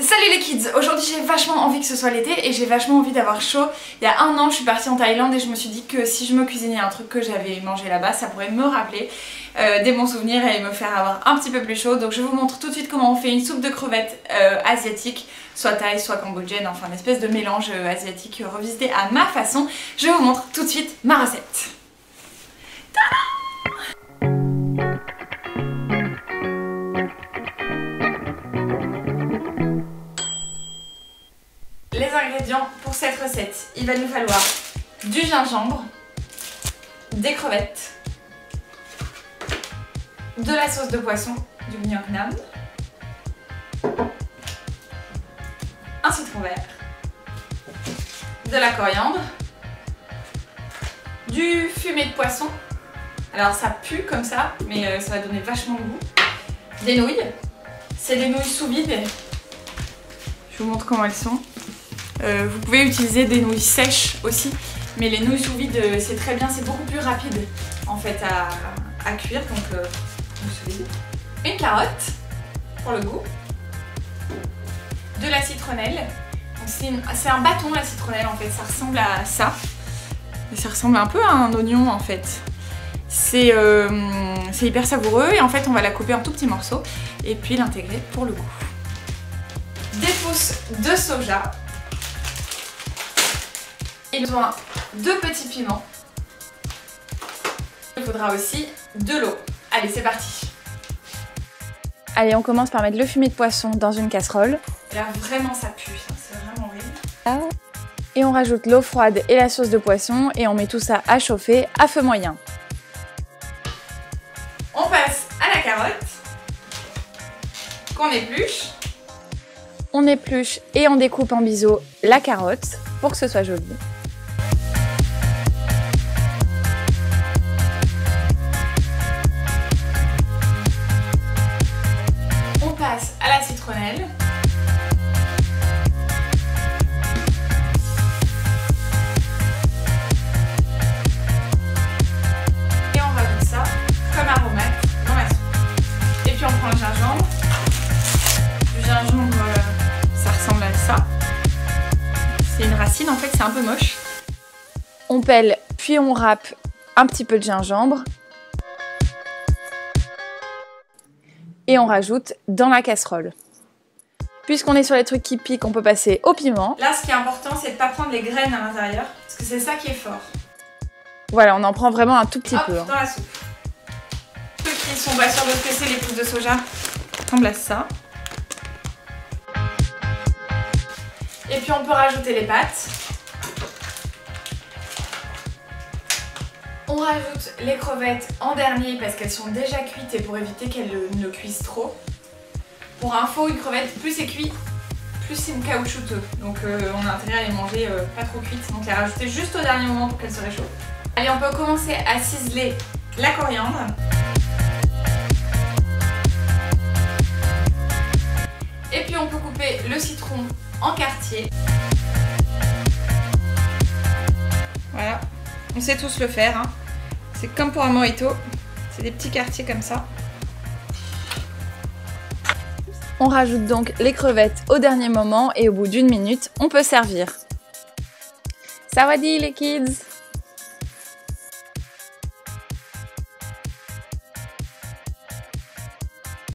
Salut les kids! Aujourd'hui j'ai vachement envie que ce soit l'été et j'ai vachement envie d'avoir chaud. Il y a un an je suis partie en Thaïlande et je me suis dit que si je me cuisinais un truc que j'avais mangé là-bas, ça pourrait me rappeler des bons souvenirs et me faire avoir un petit peu plus chaud. Donc je vous montre tout de suite comment on fait une soupe de crevettes asiatique, soit thaï, soit cambodgienne, enfin une espèce de mélange asiatique revisité à ma façon. Je vous montre tout de suite ma recette. Tada! Les ingrédients pour cette recette, il va nous falloir du gingembre, des crevettes, de la sauce de poisson, du Ngoc Nam, un citron vert, de la coriandre, du fumet de poisson, alors ça pue comme ça, mais ça va donner vachement de goût, des nouilles, c'est des nouilles sous vide, je vous montre comment elles sont. Vous pouvez utiliser des nouilles sèches aussi, mais les nouilles sous vide c'est très bien, c'est beaucoup plus rapide en fait à cuire, donc sous vide. Une carotte pour le goût, de la citronnelle, c'est un bâton la citronnelle en fait, ça ressemble à ça, et ça ressemble un peu à un oignon en fait. C'est hyper savoureux et en fait on va la couper en tout petits morceaux et puis l'intégrer pour le goût. Des pousses de soja. Il a besoin de petits piments. Il faudra aussi de l'eau. Allez, c'est parti. Allez, on commence par mettre le fumet de poisson dans une casserole. Et là, vraiment, ça pue. C'est vraiment horrible. Et on rajoute l'eau froide et la sauce de poisson et on met tout ça à chauffer à feu moyen. On passe à la carotte qu'on épluche. On épluche et on découpe en biseaux la carotte pour que ce soit joli. À la citronnelle. Et on rajoute ça comme aromate dans la soupe. Et puis on prend le gingembre. Du gingembre, ça ressemble à ça. C'est une racine en fait, c'est un peu moche. On pèle puis on râpe un petit peu de gingembre. Et on rajoute dans la casserole. Puisqu'on est sur les trucs qui piquent, on peut passer au piment. Là, ce qui est important, c'est de ne pas prendre les graines à l'intérieur, parce que c'est ça qui est fort. Voilà, on en prend vraiment un tout petit peu. Dans la soupe. Ceux qui sont pas sûrs de ce que c'est les pousses de soja, ressemble à ça. Et puis on peut rajouter les pâtes. On rajoute les crevettes en dernier parce qu'elles sont déjà cuites et pour éviter qu'elles ne cuisent trop. Pour info, une crevette, plus c'est cuit, plus c'est caoutchouteux. Donc on a intérêt à les manger pas trop cuites, donc les rajouter juste au dernier moment pour qu'elles se réchauffent. Allez, on peut commencer à ciseler la coriandre. Et puis on peut couper le citron en quartiers. Voilà. On sait tous le faire, hein. C'est comme pour un mojito, c'est des petits quartiers comme ça. On rajoute donc les crevettes au dernier moment et au bout d'1 minute, on peut servir. Sawadee les kids!